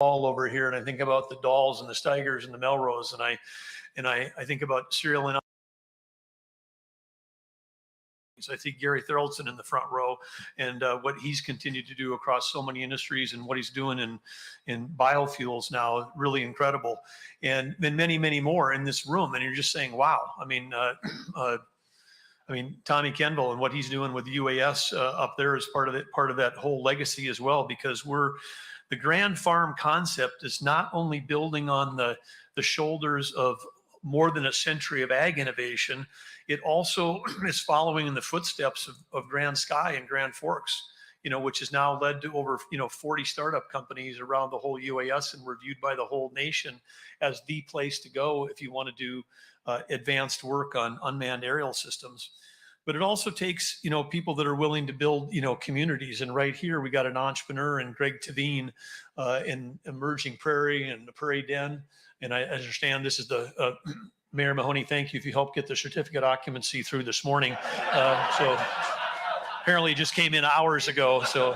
all over here, and I think about the Dolls and the Steigers and the Melrose, and I think about cereal and I see Gary Thoroldson in the front row, and what he's continued to do across so many industries, and what he's doing in biofuels now, really incredible. And then many more in this room, and you're just saying, wow. I mean, Tommy Kenville and what he's doing with UAS up there is part of that whole legacy as well, because the Grand Farm concept is not only building on the shoulders of more than a century of ag innovation, it also is following in the footsteps of Grand Sky and Grand Forks, which has now led to over 40 startup companies around the whole UAS, and reviewed by the whole nation as the place to go if you want to do advanced work on unmanned aerial systems. But it also takes, people that are willing to build, communities. And right here, we got an entrepreneur in Greg Tavine in Emerging Prairie and the Prairie Den. And I understand this is the Mayor Mahoney. Thank you if you helped get the certificate occupancy through this morning. So apparently it just came in hours ago. So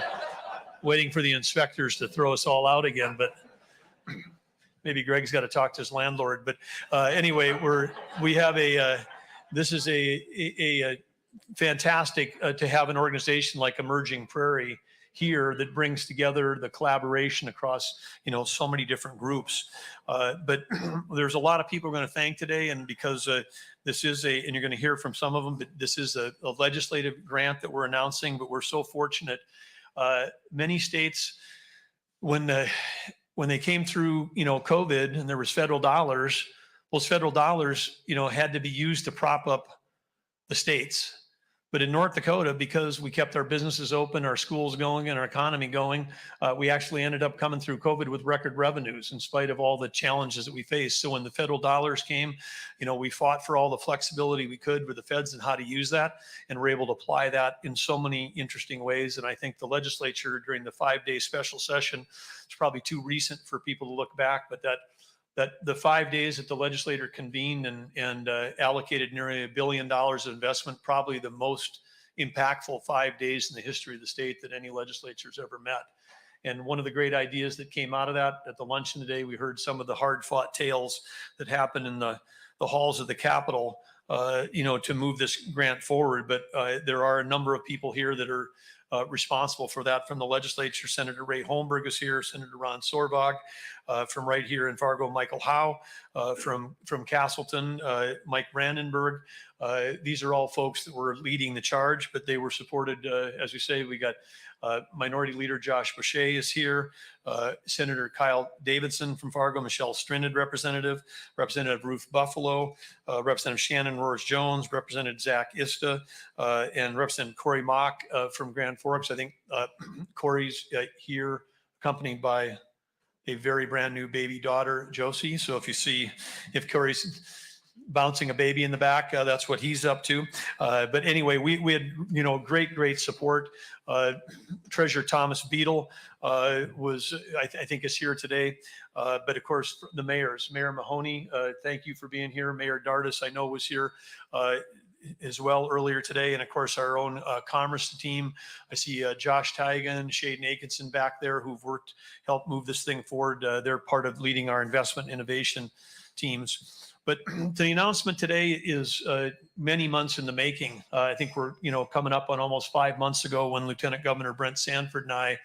waiting for the inspectors to throw us all out again. But maybe Greg's got to talk to his landlord. But anyway, we have this is a fantastic to have an organization like Emerging Prairie here that brings together the collaboration across so many different groups. But there's a lot of people we're going to thank today, and because this is and you're going to hear from some of them, but this is a legislative grant that we're announcing. But we're so fortunate. Many states, when they came through COVID and there was federal dollars, those federal dollars had to be used to prop up the states. But in North Dakota, because we kept our businesses open, our schools going, and our economy going, we actually ended up coming through COVID with record revenues in spite of all the challenges that we faced. So when the federal dollars came, we fought for all the flexibility we could with the feds and how to use that, and we're able to apply that in so many interesting ways. And I think the legislature during the 5-day special session, it's probably too recent for people to look back, but that the 5 days that the legislature convened and allocated nearly $1 billion of investment, probably the most impactful 5 days in the history of the state that any legislature's ever met. And one of the great ideas that came out of that at the luncheon today, we heard some of the hard-fought tales that happened in the halls of the Capitol, to move this grant forward. But there are a number of people here that are responsible for that from the legislature. Senator Ray Holmberg is here, Senator Ron Sorbegs, from right here in Fargo, Michael Howe, from Castleton, Mike Brandenburg. These are all folks that were leading the charge, but they were supported, as we say. We got Minority Leader Josh Boucher is here, Senator Kyle Davidson from Fargo, Michelle Strinded, Representative Ruth Buffalo, Representative Shannon Roars-Jones, Representative Zach Ista, and Representative Corey Mock from Grand Forks. I think Corey's here accompanied by a very brand new baby daughter, Josie. So if Corey's bouncing a baby in the back, that's what he's up to. But anyway, we had great support. Treasurer Thomas Beadle was I think is here today. But of course the mayors, Mayor Mahoney, thank you for being here. Mayor Dardis, I know, was here as well earlier today, and of course our own commerce team. I see Josh Teigen, Shaden Atkinson back there, who've helped move this thing forward. They're part of leading our investment innovation teams. But the announcement today is many months in the making. I think we're coming up on almost 5 months ago when Lieutenant Governor Brent Sanford and I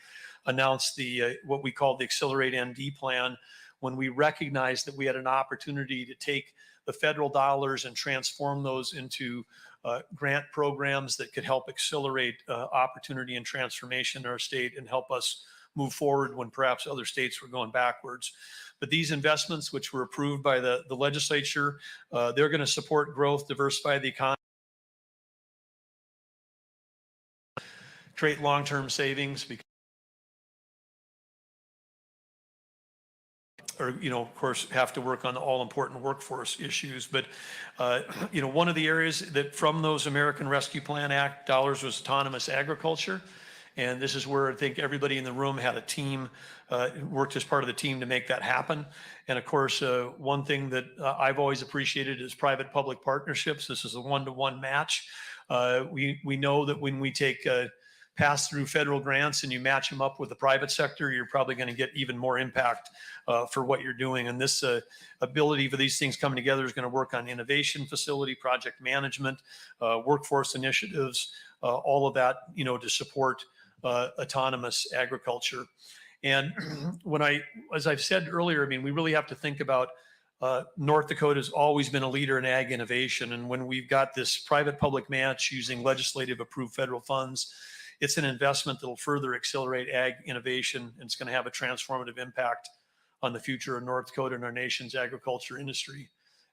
announced the what we call the Accelerate ND plan, when we recognized that we had an opportunity to take the federal dollars and transform those into grant programs that could help accelerate opportunity and transformation in our state and help us move forward when perhaps other states were going backwards. But these investments, which were approved by the legislature, they're going to support growth, diversify the economy, create long-term savings, or of course have to work on the all-important workforce issues. But one of the areas that from those American Rescue Plan Act dollars was autonomous agriculture. And this is where I think everybody in the room had a team, worked as part of the team to make that happen. And of course, one thing that I've always appreciated is private-public partnerships. This is a one-to-one match. We know that when we take pass through federal grants and you match them up with the private sector, you're probably going to get even more impact for what you're doing. And this ability for these things coming together is going to work on innovation, facility, project management, workforce initiatives, all of that, to support autonomous agriculture. And as I've said earlier, I mean, we really have to think about North Dakota has always been a leader in ag innovation. And when we've got this private-public match using legislative approved federal funds, it's an investment that will further accelerate ag innovation, and it's going to have a transformative impact on the future of North Dakota and our nation's agriculture industry.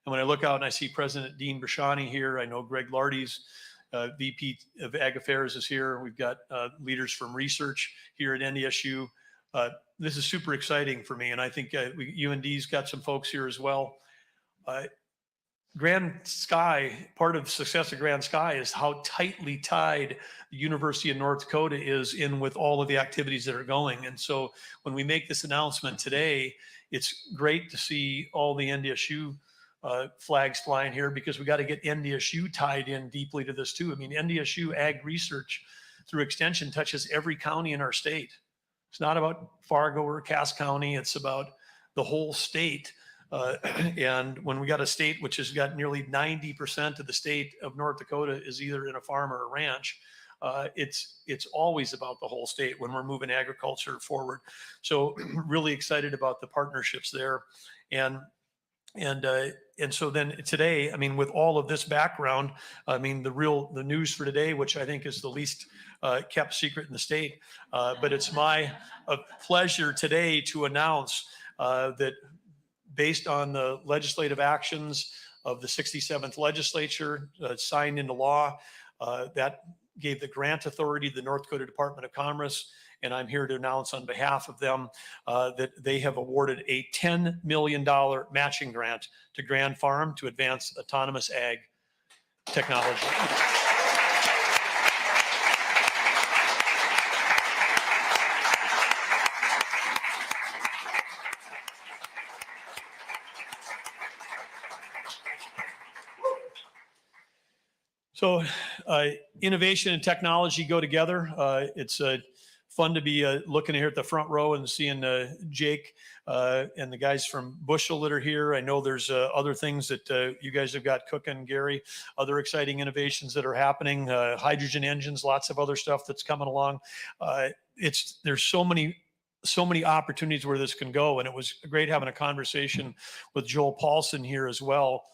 And when I look out and I see President Dean Brashani here, I know Greg Lardy's VP of Ag Affairs is here. We've got leaders from research here at NDSU. This is super exciting for me, and I think UND's got some folks here as well. Grand Sky, part of success of Grand Sky is how tightly tied the University of North Dakota is in with all of the activities that are going. And so when we make this announcement today, it's great to see all the NDSU flags flying here, because we got to get NDSU tied in deeply to this too. I mean, NDSU ag research through extension touches every county in our state. It's not about Fargo or Cass County. It's about the whole state. And when we got a state which has got nearly 90% of the state of North Dakota is either in a farm or a ranch, it's always about the whole state when we're moving agriculture forward. So really excited about the partnerships there. And so then today, I mean, with all of this background, I mean, the news for today, which I think is the least kept secret in the state, but it's my pleasure today to announce that based on the legislative actions of the 67th legislature signed into law, that gave the grant authority to the North Dakota Department of Commerce. And I'm here to announce on behalf of them that they have awarded a $10 million matching grant to Grand Farm to advance autonomous ag technology. So innovation and technology go together. It's fun to be looking here at the front row and seeing Jake and the guys from Bushel that are here. I know there's other things that you guys have got cooking, Gary, other exciting innovations that are happening, hydrogen engines, lots of other stuff that's coming along. There's so many opportunities where this can go. And it was great having a conversation with Joel Paulson here as well.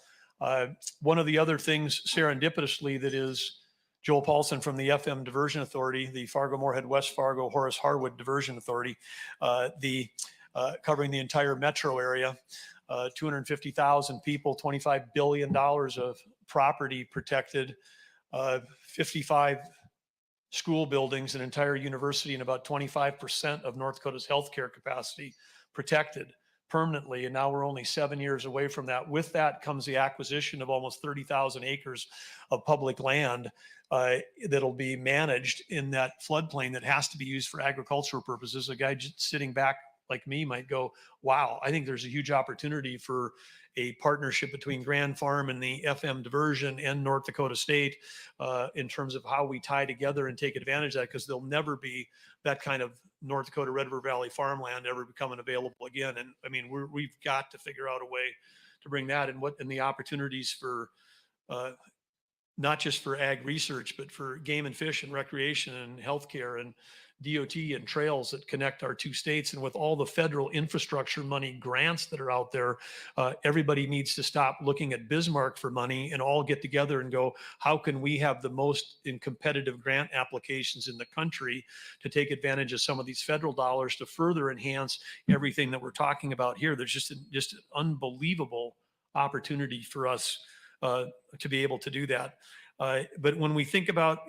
One of the other things serendipitously that is Joel Paulson from the FM Diversion Authority, the Fargo-Moorhead West Fargo Horace Harwood Diversion Authority, covering the entire metro area, 250,000 people, $25 billion of property protected, 55 school buildings, an entire university, and about 25% of North Dakota's healthcare capacity protected permanently. And now we're only 7 years away from that. With that comes the acquisition of almost 30,000 acres of public land that'll be managed in that floodplain that has to be used for agricultural purposes. A guy just sitting back like me might go, wow, I think there's a huge opportunity for a partnership between Grand Farm and the FM Diversion and North Dakota State in terms of how we tie together and take advantage of that, because there'll never be that kind of North Dakota Red River Valley farmland ever becoming available again. And I mean, we've got to figure out a way to bring that and the opportunities for not just for ag research, but for game and fish and recreation and healthcare and DOT and trails that connect our two states. And with all the federal infrastructure money grants that are out there, everybody needs to stop looking at Bismarck for money and all get together and go, how can we have the most in competitive grant applications in the country to take advantage of some of these federal dollars to further enhance everything that we're talking about here? There's just an unbelievable opportunity for us to be able to do that. But when we think about,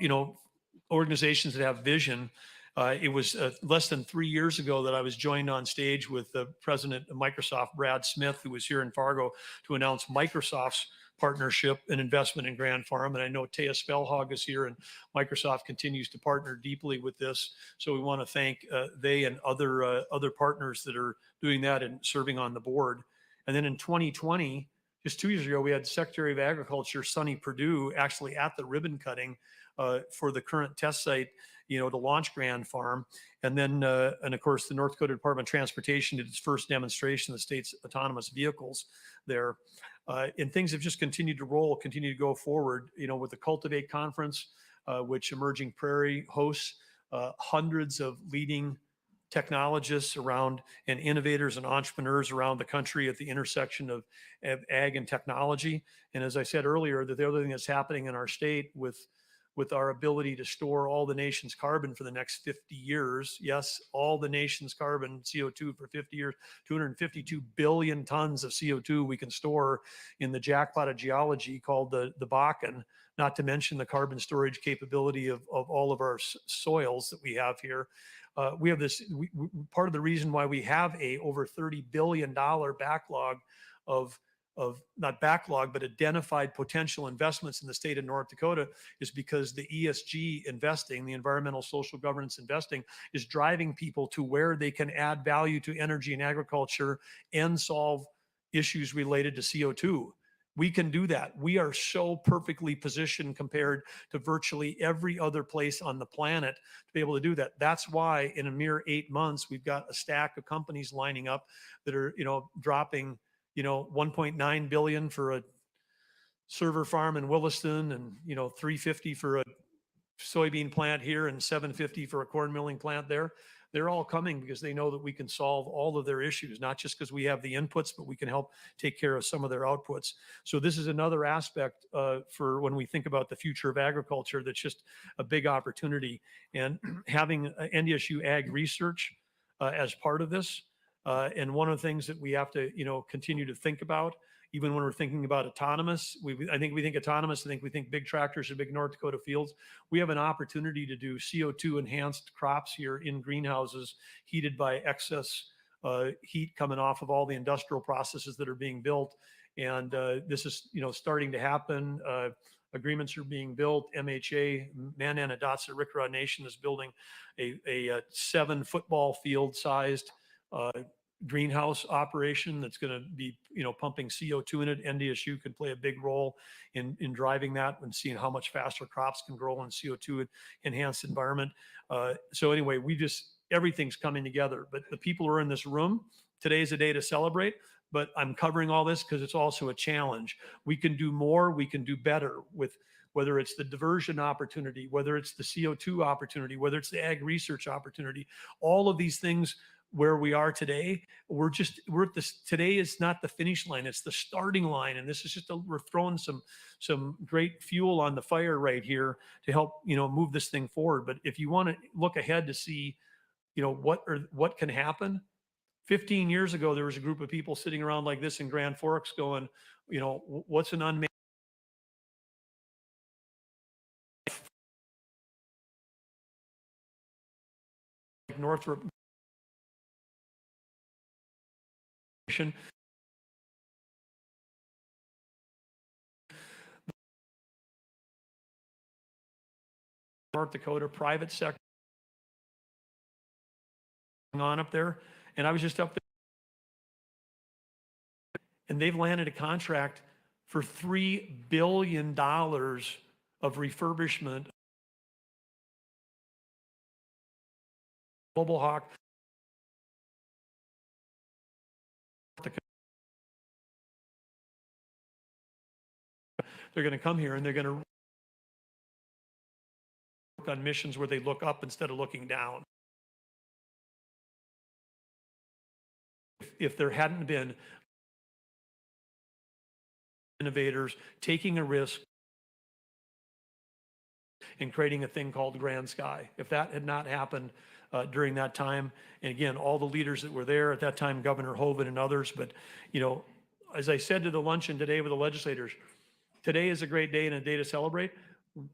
organizations that have vision, it was less than 3 years ago that I was joined on stage with the president of Microsoft, Brad Smith, who was here in Fargo to announce Microsoft's partnership and investment in Grand Farm. And I know Taya Spellhog is here, and Microsoft continues to partner deeply with this. So we want to thank they and other partners that are doing that and serving on the board. And then in 2020, just 2 years ago, we had Secretary of Agriculture Sonny Perdue actually at the ribbon cutting for the current test site to launch Grand Farm. And then, and of course, the North Dakota Department of Transportation did its first demonstration of the state's autonomous vehicles there. And things have just continued to roll, continue to go forward, with the Cultivate Conference, which Emerging Prairie hosts, hundreds of leading technologists around and innovators and entrepreneurs around the country at the intersection of ag and technology. And as I said earlier, the other thing that's happening in our state with our ability to store all the nation's carbon for the next 50 years. Yes, all the nation's carbon, CO2 for 50 years, 252 billion tons of CO2 we can store in the jackpot of geology called the Bakken, not to mention the carbon storage capability of all of our soils that we have here. We have this, part of the reason why we have a over $30 billion backlog of not backlog, but identified potential investments in the state of North Dakota is because the ESG investing, the environmental social governance investing, is driving people to where they can add value to energy and agriculture and solve issues related to CO2. We can do that. We are so perfectly positioned compared to virtually every other place on the planet to be able to do that. That's why in a mere 8 months, we've got a stack of companies lining up that are, dropping, 1.9 billion for a server farm in Williston, and, 350 for a soybean plant here and 750 for a corn milling plant there. They're all coming because they know that we can solve all of their issues, not just because we have the inputs, but we can help take care of some of their outputs. So this is another aspect for when we think about the future of agriculture that's just a big opportunity. And having NDSU Ag Research as part of this, and one of the things that we have to, continue to think about, even when we're thinking about autonomous, I think we think autonomous, we think big tractors and big North Dakota fields. We have an opportunity to do CO2 enhanced crops here in greenhouses heated by excess heat coming off of all the industrial processes that are being built. And this is, starting to happen. Agreements are being built. MHA, Mananadatsa Rikra Nation is building a 7 football field sized greenhouse operation that's going to be, pumping CO2 in it. NDSU could play a big role in driving that and seeing how much faster crops can grow in CO2 enhanced environment. So anyway, everything's coming together. But the people who are in this room, today's a day to celebrate. But I'm covering all this because it's also a challenge. We can do more. We can do better with whether it's the diversion opportunity, whether it's the CO2 opportunity, whether it's the ag research opportunity, all of these things. Where we are today, we're at this. Today is not the finish line; it's the starting line, and this is we're throwing some great fuel on the fire right here to help move this thing forward. But if you want to look ahead to see, what can happen, 15 years ago there was a group of people sitting around like this in Grand Forks going, what's an unmanned Northrop North Dakota private sector on up there, and I was just up there, and they've landed a contract for $3 billion of refurbishment. Global Hawk. They're going to come here and they're going to work on missions where they look up instead of looking down. If there hadn't been innovators taking a risk and creating a thing called Grand Sky, if that had not happened during that time, and again, all the leaders that were there at that time, Governor Hoven and others, but as I said to the luncheon today with the legislators, today is a great day and a day to celebrate.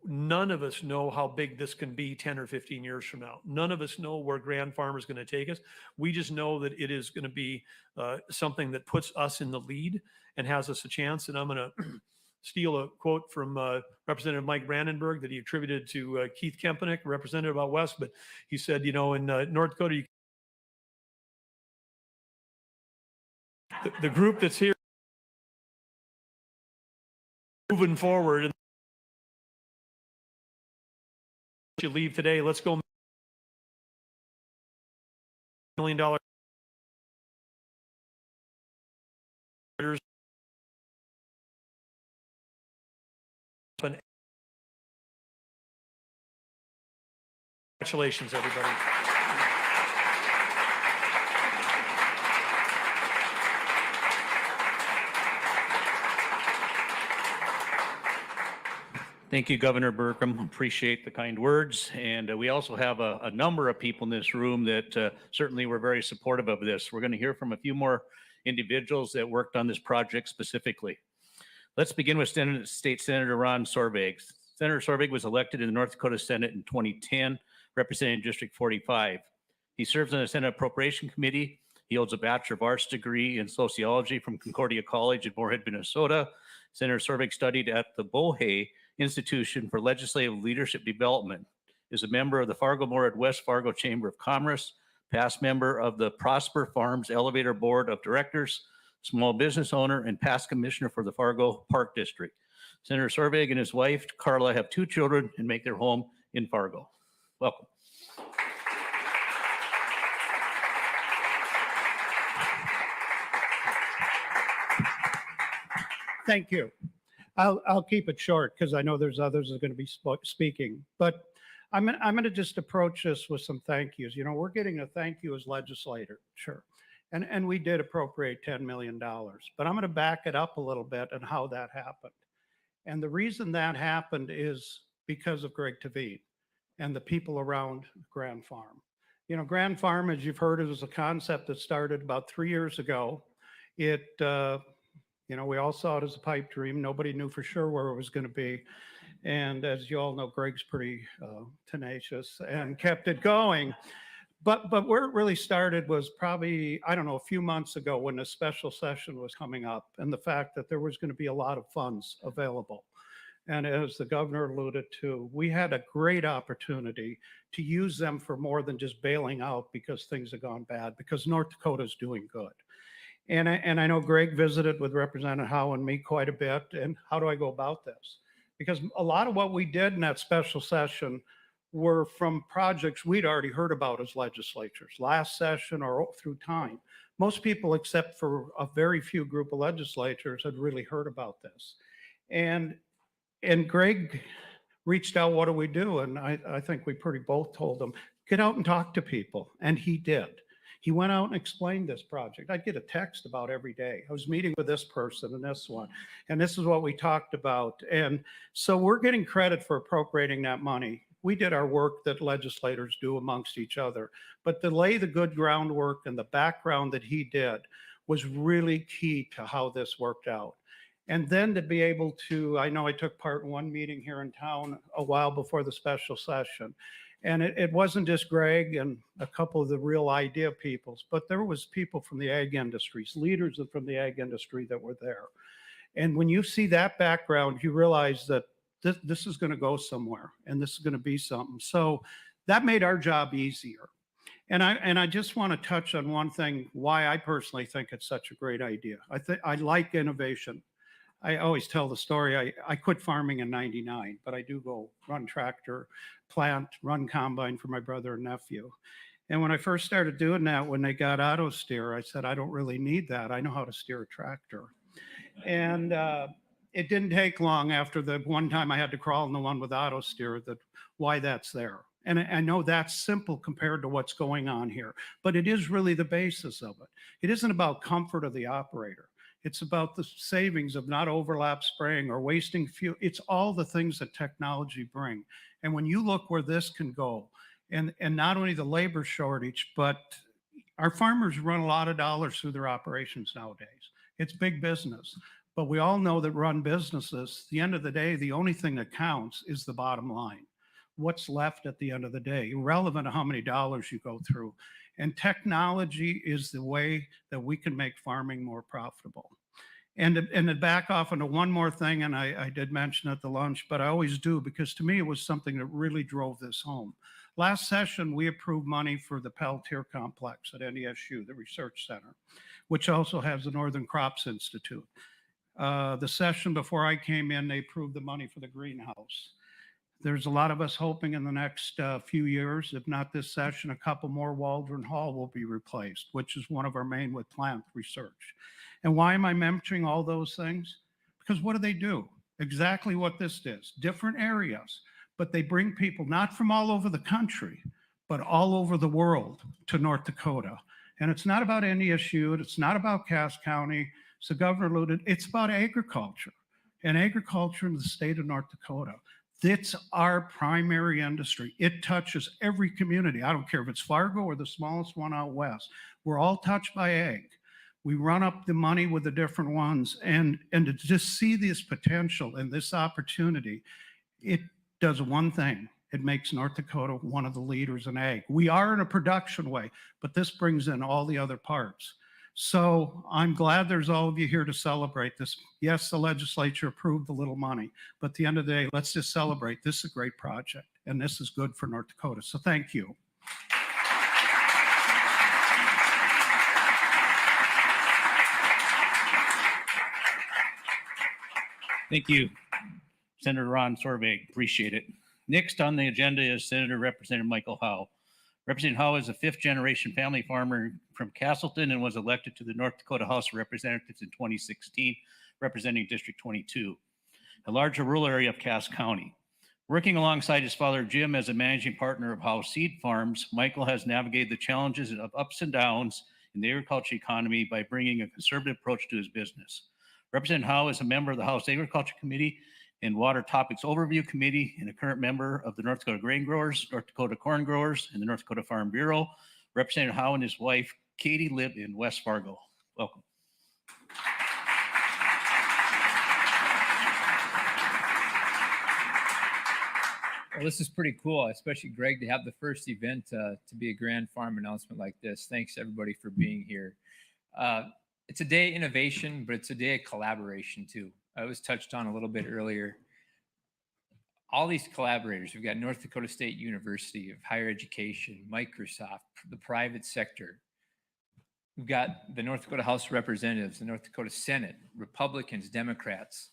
None of us know how big this can be 10 or 15 years from now. None of us know where Grand Farm is going to take us. We just know that it is going to be something that puts us in the lead and has us a chance. And I'm going to steal a quote from Representative Mike Brandenburg that he attributed to Keith Kempenick, Representative out west. But he said, in North Dakota, the group that's here moving forward. You leave today. Let's go. $1 million. Congratulations, everybody. Thank you, Governor Burkham. Appreciate the kind words. And we also have a number of people in this room that certainly were very supportive of this. We're going to hear from a few more individuals that worked on this project specifically. Let's begin with State Senator Ron Sorbegs. Senator Sorbegs was elected in the North Dakota Senate in 2010, representing District 45. He serves on the Senate Appropriation Committee. He holds a Bachelor of Arts degree in sociology from Concordia College in Moorhead, Minnesota. Senator Sorbegs studied at the Bohe Institution for Legislative Leadership Development, is a member of the Fargo-Moorhead West Fargo Chamber of Commerce, past member of the Prosper Farms Elevator Board of Directors, small business owner, and past commissioner for the Fargo Park District. Senator Sorbegs and his wife, Carla, have 2 children and make their home in Fargo. Welcome. Thank you. I'll keep it short because I know there's others that are going to be speaking, but I'm going to just approach this with some thank yous. You know, we're getting a thank you as legislator, sure. And we did appropriate $10 million, but I'm going to back it up a little bit on how that happened. And the reason that happened is because of Greg Tavine and the people around Grand Farm. You know, Grand Farm, as you've heard, is a concept that started about 3 years ago. You know, we all saw it as a pipe dream. Nobody knew for sure where it was going to be. And as you all know, Greg's pretty tenacious and kept it going. But where it really started was probably, I don't know, a few months ago when a special session was coming up and the fact that there was going to be a lot of funds available. And as the governor alluded to, we had a great opportunity to use them for more than just bailing out because things have gone bad, because North Dakota is doing good. And I know Greg visited with Representative Howe and me quite a bit. And how do I go about this? Because a lot of what we did in that special session were from projects we'd already heard about as legislatures, last session or through time. Most people, except for a very few group of legislators, had really heard about this. And Greg reached out, what do we do? And I think we pretty both told him, get out and talk to people. And he did. He went out and explained this project. I'd get a text about every day. I was meeting with this person and this one, and this is what we talked about. And so we're getting credit for appropriating that money. We did our work that legislators do amongst each other, but to lay the good groundwork and the background that he did was really key to how this worked out. And then to be able to, I know I took part in one meeting here in town a while before the special session. And it wasn't just Greg and a couple of the real idea peoples, but there was people from the ag industries, leaders from the ag industry that were there. And when you see that background, you realize that this is going to go somewhere and this is going to be something. So that made our job easier. And I just want to touch on one thing, why I personally think it's such a great idea. I like innovation. I always tell the story. I quit farming in '99, but I do go run tractor, plant, run combine for my brother and nephew. And when I first started doing that, when they got auto steer, I said, I don't really need that. I know how to steer a tractor. And it didn't take long after the one time I had to crawl in the one with auto steer that why that's there. And I know that's simple compared to what's going on here, but it is really the basis of it. It isn't about comfort of the operator. It's about the savings of not overlap spraying or wasting fuel. It's all the things that technology bring. And when you look where this can go, and not only the labor shortage, but our farmers run a lot of dollars through their operations nowadays. It's big business. But we all know that run businesses, at the end of the day, the only thing that counts is the bottom line. What's left at the end of the day, irrelevant to how many dollars you go through. And technology is the way that we can make farming more profitable. And to back off into one more thing, and I did mention at the lunch, but I always do, because to me, it was something that really drove this home. Last session, we approved money for the Peltier Complex at NDSU, the research center, which also has the Northern Crops Institute. The session before I came in, they approved the money for the greenhouse. There's a lot of us hoping in the next few years, if not this session, a couple more Waldron Hall will be replaced, which is one of our main with plant research. And why am I mentioning all those things? Because what do? Exactly what this is, different areas, but they bring people not from all over the country, but all over the world to North Dakota. And it's not about NDSU, it's not about Cass County, so Governor alluded, it's about agriculture and agriculture in the state of North Dakota. It's our primary industry. It touches every community. I don't care if it's Fargo or the smallest one out west. We're all touched by ag. We run up the money with the different ones, and to just see this potential and this opportunity, it does one thing. It makes North Dakota one of the leaders in ag. We are in a production way, but this brings in all the other parts. So I'm glad there's all of you here to celebrate this. Yes, the legislature approved the little money, but at the end of the day, let's just celebrate. This is a great project, and this is good for North Dakota. So thank you. Thank you, Senator Ron Sorbegs. Appreciate it. Next on the agenda is Senator Representative Michael Howe. Representative Howe is a fifth-generation family farmer from Castleton and was elected to the North Dakota House of Representatives in 2016, representing District 22, a large rural area of Cass County. Working alongside his father, Jim, as a managing partner of Howe Seed Farms, Michael has navigated the challenges of ups and downs in the agriculture economy by bringing a conservative approach to his business. Representative Howe is a member of the House Agriculture Committee and Water Topics Overview Committee, and a current member of the North Dakota Grain Growers, North Dakota Corn Growers, and the North Dakota Farm Bureau. Representative Howe and his wife, Katie, live in West Fargo. Welcome. Well, this is pretty cool, especially Greg, to have the first event to be a Grand Farm announcement like this. Thanks everybody for being here. It's a day of innovation, but it's a day of collaboration too. I was touched on a little bit earlier. All these collaborators, we've got North Dakota State University of Higher Education, Microsoft, the private sector. We've got the North Dakota House of Representatives, the North Dakota Senate, Republicans, Democrats.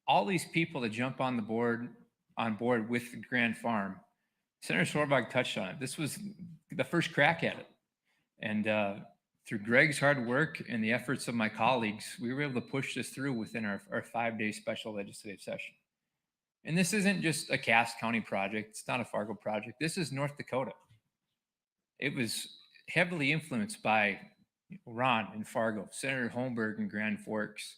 All these people that jump on board with the Grand Farm. Senator Sorbegs touched on it. This was the first crack at it. And through Greg's hard work and the efforts of my colleagues, we were able to push this through within our 5-day special legislative session. And this isn't just a Cass County project. It's not a Fargo project. This is North Dakota. It was heavily influenced by Ron in Fargo, Senator Holmberg in Grand Forks,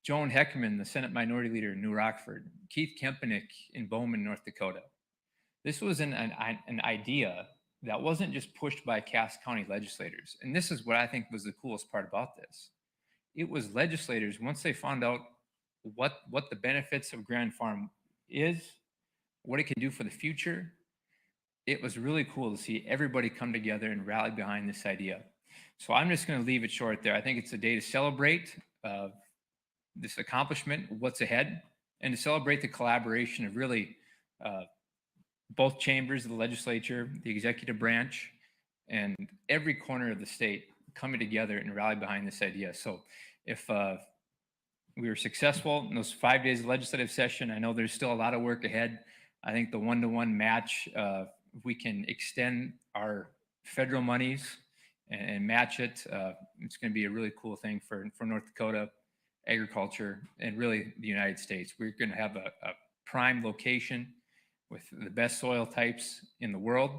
Joan Heckman, the Senate Minority Leader in New Rockford, Keith Kempenick in Bowman, North Dakota. This was an idea that wasn't just pushed by Cass County legislators. And this is what I think was the coolest part about this. It was legislators, once they found out what the benefits of Grand Farm is, what it can do for the future, it was really cool to see everybody come together and rally behind this idea. So I'm just going to leave it short there. I think it's a day to celebrate this accomplishment, what's ahead, and to celebrate the collaboration of really both chambers of the legislature, the executive branch, and every corner of the state coming together and rally behind this idea. So if we were successful in those 5 days of legislative session, I know there's still a lot of work ahead. I think the one-to-one match, we can extend our federal monies and match it. It's going to be a really cool thing for North Dakota agriculture and really the United States. We're going to have a prime location with the best soil types in the world,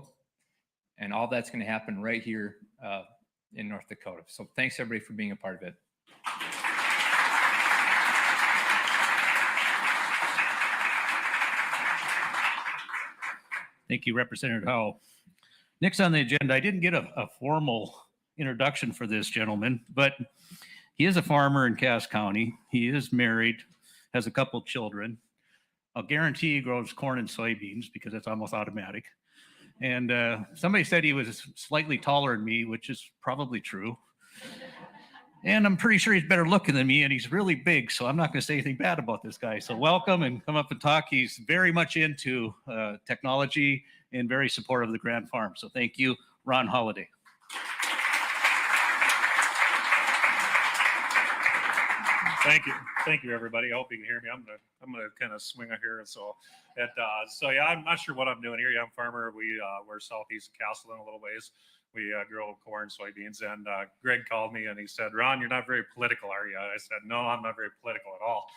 and all that's going to happen right here in North Dakota. So thanks everybody for being a part of it. Thank you, Representative Howe. Next on the agenda, I didn't get a formal introduction for this gentleman, but he is a farmer in Cass County. He is married, has a couple of children. I'll guarantee he grows corn and soybeans because that's almost automatic. And somebody said he was slightly taller than me, which is probably true. And I'm pretty sure he's better looking than me, and he's really big, so I'm not going to say anything bad about this guy. So welcome and come up and talk. He's very much into technology and very supportive of the Grand Farm. So thank you, Ron Holiday. Thank you, everybody. I hope you can hear me. I'm gonna kind of swing it here. So yeah, I'm not sure what I'm doing here. Yeah, I'm a farmer. We're southeast of Castleton a little ways. We grow corn, soybeans, and Greg called me and he said, "Ron, you're not very political, are you?" I said, "No, I'm not very political at all."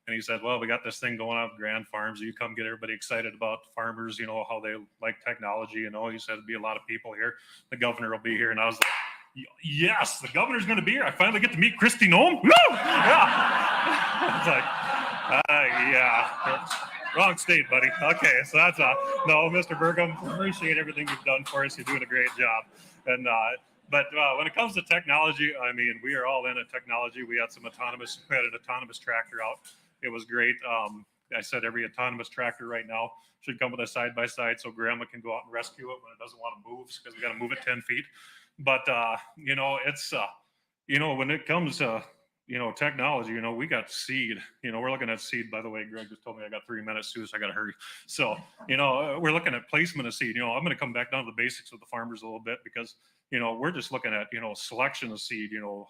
And he said, "Well, we got this thing going on with Grand Farms. You come get everybody excited about farmers, you know, how they like technology. You know," he said, "there'll be a lot of people here. The governor will be here." And I was like, "Yes, the governor's going to be here. I finally get to meet Kristi Noem." Woo! Yeah. It's like, yeah. Wrong state, buddy. Okay, so that's no, Mr. Burgum, appreciate everything you've done for us. You're doing a great job. And but when it comes to technology, I mean, we are all in at technology. We had an autonomous tractor out. It was great. I said every autonomous tractor right now should come with a side-by-side so grandma can go out and rescue it when it doesn't want to move, because we got to move it 10 feet. But, you know, it's, you know, when it comes to, you know, technology, you know, we got seed. You know, we're looking at seed. By the way, Greg just told me I got 3 minutes too, so I got to hurry. So, you know, we're looking at placement of seed. You know, I'm going to come back down to the basics with the farmers a little bit, because, you know, we're just looking at, you know, selection of seed, you know,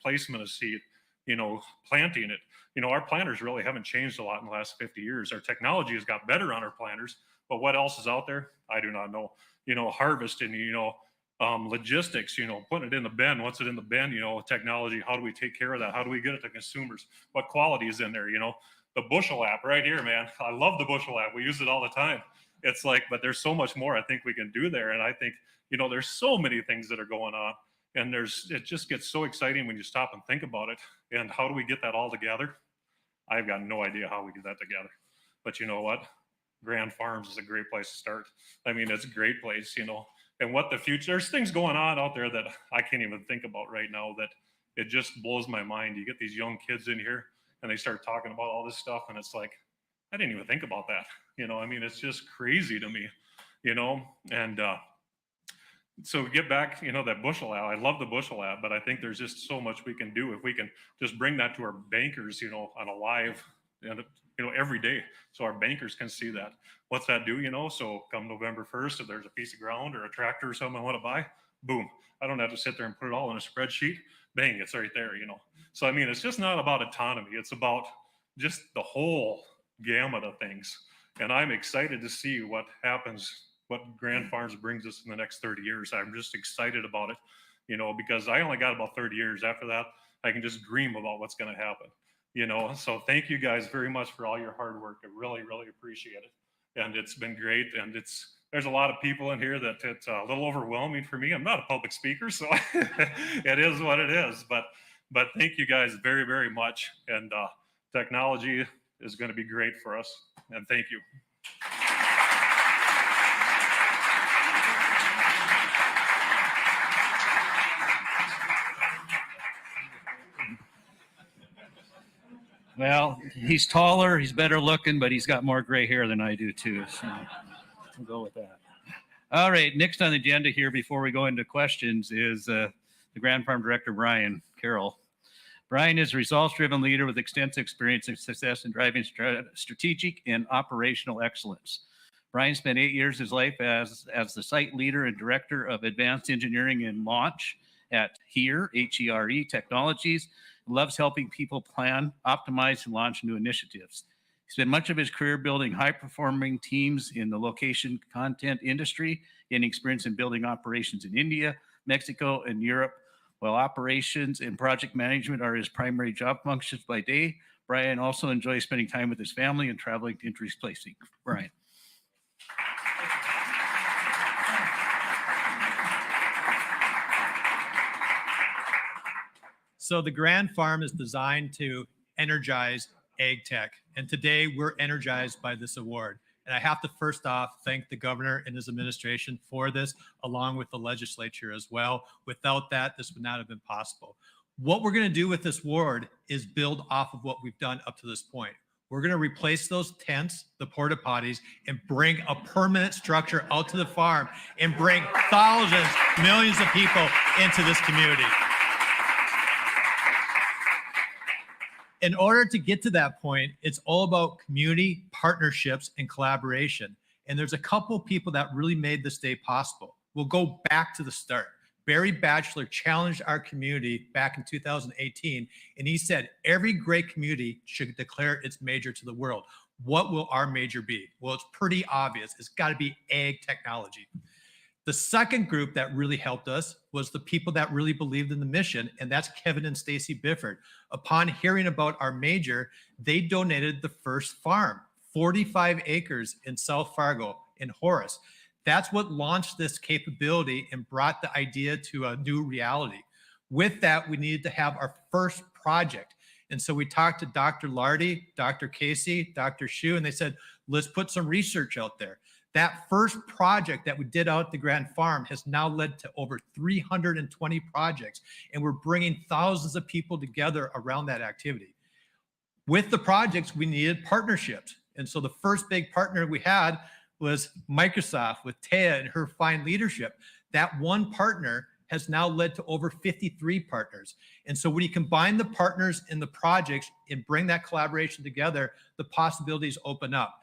placement of seed, you know, planting it. You know, our planters really haven't changed a lot in the last 50 years. Our technology has got better on our planters, but what else is out there? I do not know. You know, harvesting, you know, logistics, you know, putting it in the bin. What's it in the bin? You know, technology. How do we take care of that? How do we get it to consumers? What quality is in there? You know, the bushel app right here, man. I love the bushel app. We use it all the time. It's like, but there's so much more I think we can do there. And I think, you know, there's so many things that are going on. And it just gets so exciting when you stop and think about it. And how do we get that all together? I've got no idea how we get that together. But you know what? Grand Farms is a great place to start. I mean, it's a great place, you know. And what the future, there's things going on out there that I can't even think about right now, that it just blows my mind. You get these young kids in here and they start talking about all this stuff, and it's like, I didn't even think about that. You know, I mean, it's just crazy to me, you know. And so get back, you know, that bushel app. I love the bushel app, but I think there's just so much we can do if we can just bring that to our bankers, you know, on a live, you know, every day, so our bankers can see that. What's that do, you know? So come November 1st, if there's a piece of ground or a tractor or something I want to buy, boom, I don't have to sit there and put it all in a spreadsheet. Bang, it's right there, you know. So I mean, it's just not about autonomy. It's about just the whole gamut of things. And I'm excited to see what happens, what Grand Farms brings us in the next 30 years. I'm just excited about it, you know, because I only got about 30 years. After that, I can just dream about what's going to happen, you know. So thank you guys very much for all your hard work. I really, really appreciate it. And it's been great. And there's a lot of people in here that it's a little overwhelming for me. I'm not a public speaker, so it is what it is. But thank you guys very, very much. And technology is going to be great for us. And thank you. Well, he's taller, he's better looking, but he's got more gray hair than I do too. So we'll go with that. All right, next on the agenda here before we go into questions is the Grand Farm Director, Brian Carroll. Brian is a results-driven leader with extensive experience and success in driving strategic and operational excellence. Brian spent 8 years of his life as the site leader and director of advanced engineering and launch at HERE Technologies. Loves helping people plan, optimize, and launch new initiatives. He spent much of his career building high-performing teams in the location content industry, gaining experience in building operations in India, Mexico, and Europe. While operations and project management are his primary job functions by day, Brian also enjoys spending time with his family and traveling to interesting places. Brian. So the Grand Farm is designed to energize ag tech. And today we're energized by this award. And I have to first off thank the governor and his administration for this, along with the legislature as well. Without that, this would not have been possible. What we're going to do with this award is build off of what we've done up to this point. We're going to replace those tents, the porta potties, and bring a permanent structure out to the farm and bring thousands, millions of people into this community. In order to get to that point, it's all about community partnerships and collaboration. And there's a couple people that really made this day possible. We'll go back to the start. Barry Batchelor challenged our community back in 2018, and he said every great community should declare its major to the world. What will our major be? Well, it's pretty obvious. It's got to be ag technology. The second group that really helped us was the people that really believed in the mission, and that's Kevin and Stacy Bifford. Upon hearing about our major, they donated the first farm, 45 acres in South Fargo in Horace. That's what launched this capability and brought the idea to a new reality. With that, we needed to have our first project. And so we talked to Dr. Lardy, Dr. Casey, Dr. Shu, and they said, let's put some research out there. That first project that we did out at the Grand Farm has now led to over 320 projects, and we're bringing thousands of people together around that activity. With the projects, we needed partnerships. And so the first big partner we had was Microsoft with Taya and her fine leadership. That one partner has now led to over 53 partners. And so when you combine the partners in the projects and bring that collaboration together, the possibilities open up.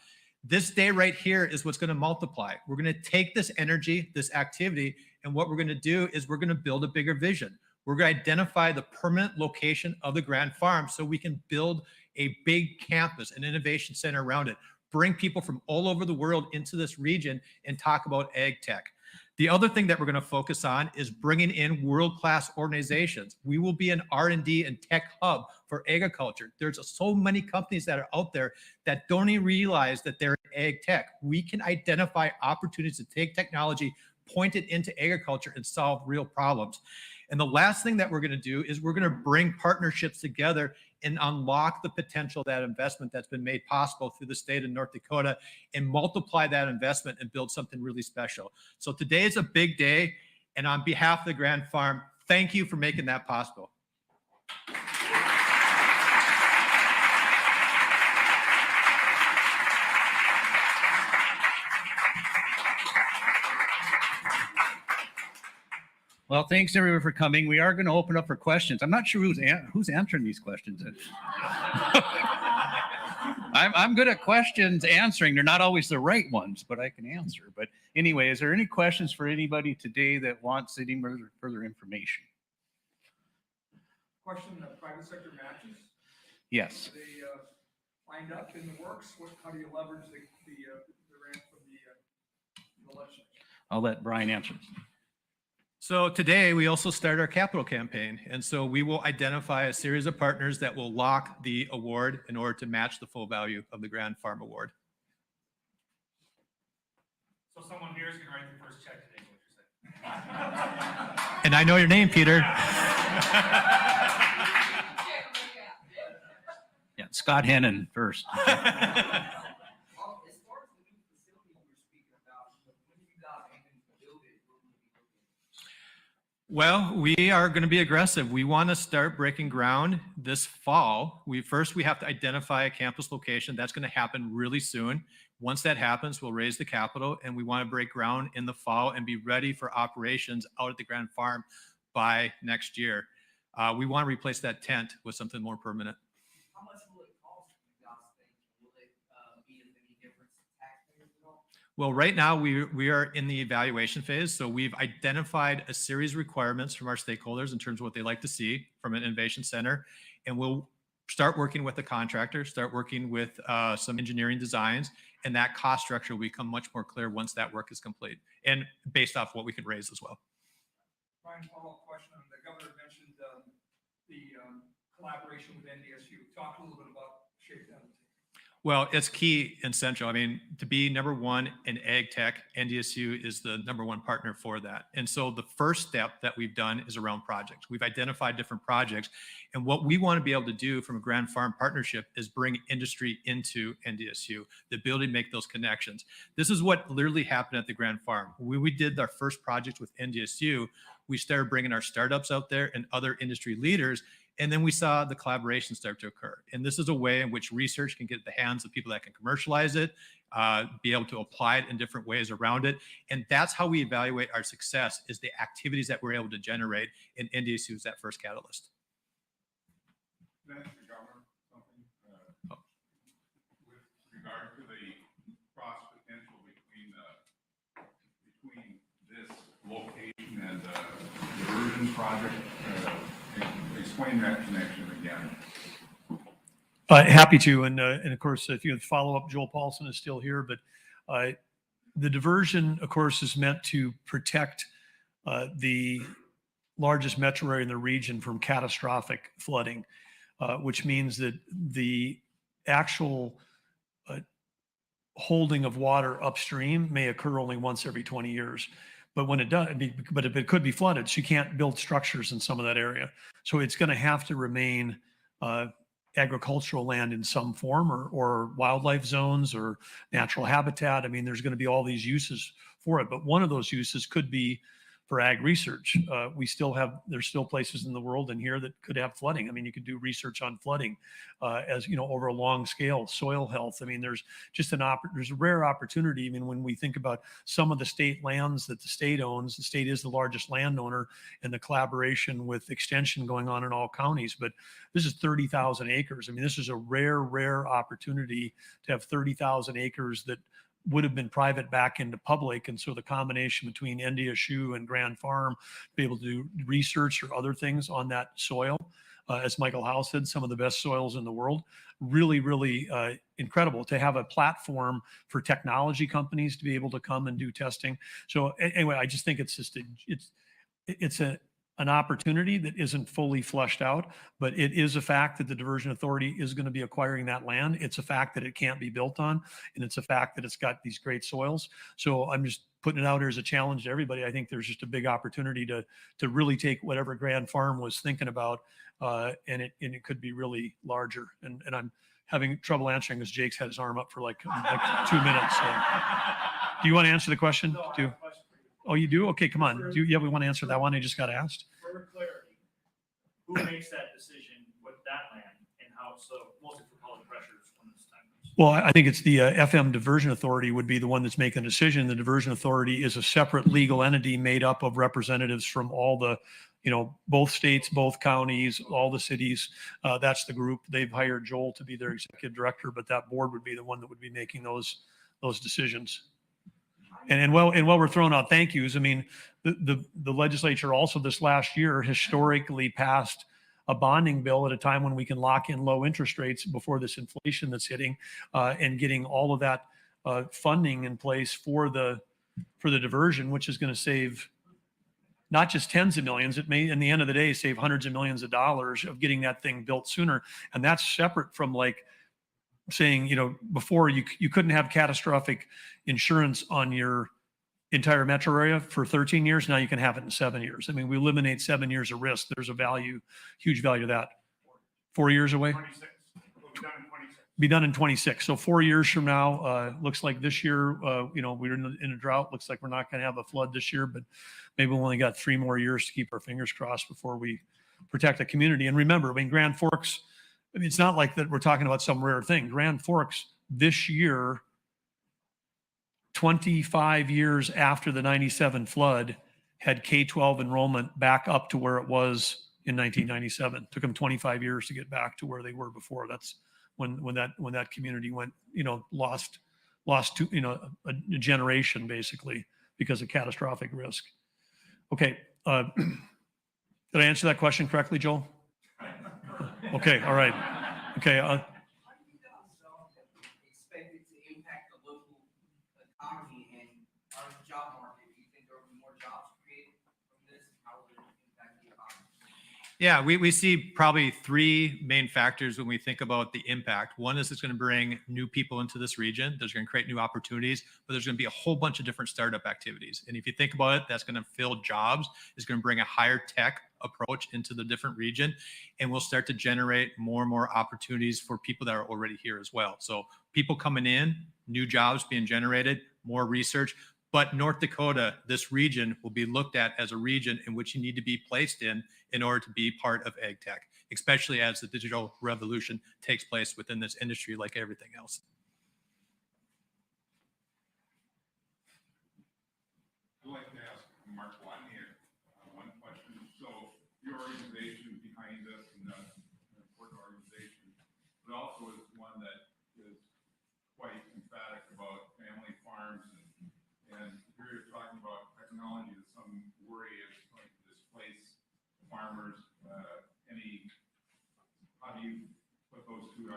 This day right here is what's going to multiply. We're going to take this energy, this activity, and what we're going to do is we're going to build a bigger vision. We're going to identify the permanent location of the Grand Farm so we can build a big campus, an innovation center around it, bring people from all over the world into this region and talk about ag tech. The other thing that we're going to focus on is bringing in world-class organizations. We will be an R&D and tech hub for agriculture. There's so many companies that are out there that don't even realize that they're in ag tech. We can identify opportunities to take technology, point it into agriculture, and solve real problems. And the last thing that we're going to do is we're going to bring partnerships together and unlock the potential of that investment that's been made possible through the state of North Dakota and multiply that investment and build something really special. So today is a big day. And on behalf of the Grand Farm, thank you for making that possible. Well, thanks everyone for coming. We are going to open up for questions. I'm not sure who's answering these questions. I'm good at questions answering. They're not always the right ones, but I can answer. But anyway, is there any questions for anybody today that wants any further information? Question, private sector matches? Yes. Are they lined up in the works? How do you leverage the grant from the legislature? I'll let Brian answer. So today we also start our capital campaign. And so we will identify a series of partners that will lock the award in order to match the full value of the Grand Farm Award. So someone here is going to write the first check today, what you're saying? And I know your name, Peter. Yeah, Scott Hennon first. As far as the new facility you were speaking about, when you guys aiming to build it, what will you be looking at? Well, we are going to be aggressive. We want to start breaking ground this fall. We have to identify a campus location. That's going to happen really soon. Once that happens, we'll raise the capital, and we want to break ground in the fall and be ready for operations out at the Grand Farm by next year. We want to replace that tent with something more permanent. How much will it cost, you guys think? Will it be of any difference to taxpayers at all? Well, right now we are in the evaluation phase. So we've identified a series of requirements from our stakeholders in terms of what they like to see from an innovation center. And we'll start working with the contractor, start working with some engineering designs, and that cost structure will become much more clear once that work is complete and based off what we can raise as well. Brian, follow-up question. The governor mentioned the collaboration with NDSU. Talk a little bit about shape that. Well, it's key and central. I mean, to be number one in ag tech, NDSU is the number one partner for that. And so the first step that we've done is around projects. We've identified different projects. And what we want to be able to do from a Grand Farm partnership is bring industry into NDSU, the ability to make those connections. This is what literally happened at the Grand Farm. When we did our first project with NDSU, we started bringing our startups out there and other industry leaders. And then we saw the collaboration start to occur. And this is a way in which research can get in the hands of people that can commercialize it, be able to apply it in different ways around it. And that's how we evaluate our success, is the activities that we're able to generate, and NDSU is that first catalyst. Can I ask the governor something? With regard to the cross potential between this location and project? Explain that connection again. Happy to, and of course, if you have follow up, Joel Paulson is still here, but the diversion, of course, is meant to protect the largest metro area in the region from catastrophic flooding, which means that the actual holding of water upstream may occur only once every 20 years. But when it does, but if it could be flooded, so you can't build structures in some of that area. So it's going to have to remain agricultural land in some form, or wildlife zones or natural habitat. I mean, there's going to be all these uses for it, but one of those uses could be for ag research. There's still places in the world and here that could have flooding. I mean, you could do research on flooding as, you know, over a long scale, soil health. I mean, there's just there's a rare opportunity. I mean, when we think about some of the state lands that the state owns, the state is the largest landowner, and the collaboration with extension going on in all counties, but this is 30,000 acres. I mean, this is a rare opportunity to have 30,000 acres that would have been private back into public. And so the combination between NDSU and Grand Farm, be able to do research or other things on that soil, as Michael Howe said, some of the best soils in the world, really incredible to have a platform for technology companies to be able to come and do testing. So anyway, I just think it's just an opportunity that isn't fully fleshed out, but it is a fact that the Diversion Authority is going to be acquiring that land. It's a fact that it can't be built on, and it's a fact that it's got these great soils. So I'm just putting it out here as a challenge to everybody. I think there's just a big opportunity to really take whatever Grand Farm was thinking about, and it could be really larger. And I'm having trouble answering because Jake's had his arm up for like 2 minutes. So. Do you want to answer the question? Oh, you do? Okay, come on. We want to answer that one. I just got asked. For clarity, who makes that decision with that land and how, so mostly for public pressures when this time comes? Well, I think it's the FM Diversion Authority would be the one that's making the decision. The Diversion Authority is a separate legal entity made up of representatives from all the, you know, both states, both counties, all the cities. That's the group. They've hired Joel to be their executive director, but that board would be the one that would be making those decisions. And while we're throwing out thank yous, I mean, the legislature also this last year historically passed a bonding bill at a time when we can lock in low interest rates before this inflation that's hitting, and getting all of that funding in place for the diversion, which is going to save not just tens of millions, it may, in the end of the day, save hundreds of millions of dollars of getting that thing built sooner. And that's separate from like saying, you know, before you couldn't have catastrophic insurance on your entire metro area for 13 years. Now you can have it in 7 years. I mean, we eliminate 7 years of risk. There's a value, huge value to that. 4 years away? 26. We'll be done in 26. Be done in 26. So 4 years from now, looks like this year, you know, we're in a drought. Looks like we're not going to have a flood this year, but maybe we only got 3 more years to keep our fingers crossed before we protect the community. And remember, I mean, Grand Forks, I mean, it's not like that we're talking about some rare thing. Grand Forks this year, 25 years after the 97 flood, had K-12 enrollment back up to where it was in 1997. Took them 25 years to get back to where they were before. That's when that community went, you know, lost to, you know, a generation basically because of catastrophic risk. Okay. Did I answer that question correctly, Joel? Okay. All right. Okay. How do you expect it to impact the local economy and our job market? Do you think there will be more jobs created from this? How will it impact the economy? Yeah, we see probably 3 main factors when we think about the impact. One is it's going to bring new people into this region. There's going to create new opportunities, but there's going to be a whole bunch of different startup activities. And if you think about it, that's going to fill jobs. It's going to bring a higher tech approach into the different region, and we'll start to generate more and more opportunities for people that are already here as well. So people coming in, new jobs being generated, more research. But North Dakota, this region will be looked at as a region in which you need to be placed in order to be part of ag tech, especially as the digital revolution takes place within this industry like everything else. I'd like to ask Mark one question. So your organization behind this, and that's an important organization, but also is one that is quite emphatic about family farms, and here you're talking about technology that some worry is going to displace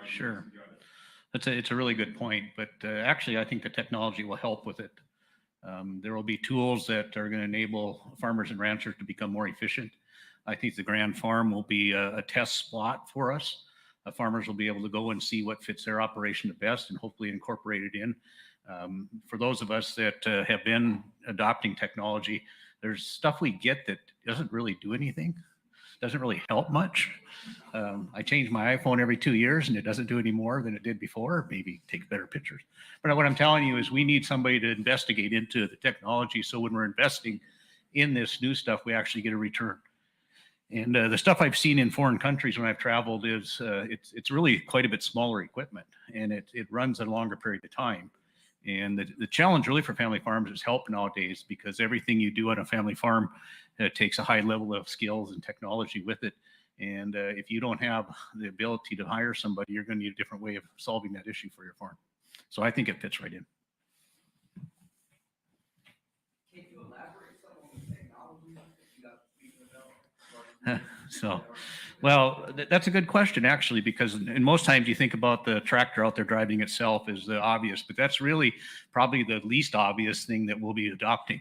ideas Sure. together. It's a really good point, but actually, I think the technology will help with it. There will be tools that are going to enable farmers and ranchers to become more efficient. I think the Grand Farm will be a test spot for us. Farmers will be able to go and see what fits their operation the best and hopefully incorporate it in. For those of us that have been adopting technology, there's stuff we get that doesn't really do anything, doesn't really help much. I change my iPhone every 2 years and it doesn't do any more than it did before, maybe take better pictures. But what I'm telling you is we need somebody to investigate into the technology. So when we're investing in this new stuff, we actually get a return. And the stuff I've seen in foreign countries when I've traveled is it's really quite a bit smaller equipment, and it runs a longer period of time. And the challenge really for family farms is help nowadays, because everything you do on a family farm takes a high level of skills and technology with it. And if you don't have the ability to hire somebody, you're going to need a different way of solving that issue for your farm. So I think it fits right in. Can you elaborate some on the technology that you got speaking about? So, well, that's a good question, actually, because in most times you think about the tractor out there driving itself as the obvious, but that's really probably the least obvious thing that we'll be adopting.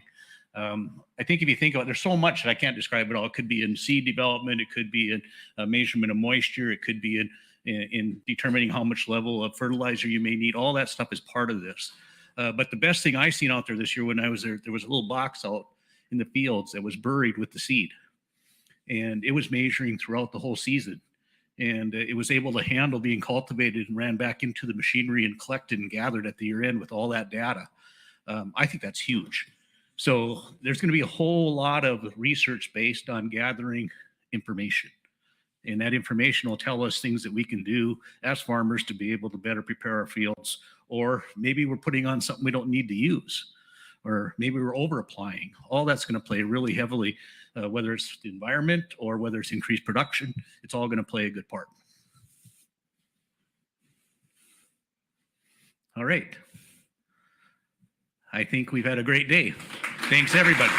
I think if you think about it, there's so much that I can't describe it all. It could be in seed development, it could be in a measurement of moisture, it could be in determining how much level of fertilizer you may need. All that stuff is part of this. But the best thing I seen out there this year when I was there, there was a little box out in the fields that was buried with the seed. And it was measuring throughout the whole season. And it was able to handle being cultivated and ran back into the machinery and collected and gathered at the year end with all that data. I think that's huge. So there's going to be a whole lot of research based on gathering information. And that information will tell us things that we can do as farmers to be able to better prepare our fields. Or maybe we're putting on something we don't need to use. Or maybe we're over applying. All that's going to play really heavily, whether it's the environment or whether it's increased production. It's all going to play a good part. All right. I think we've had a great day. Thanks, everybody.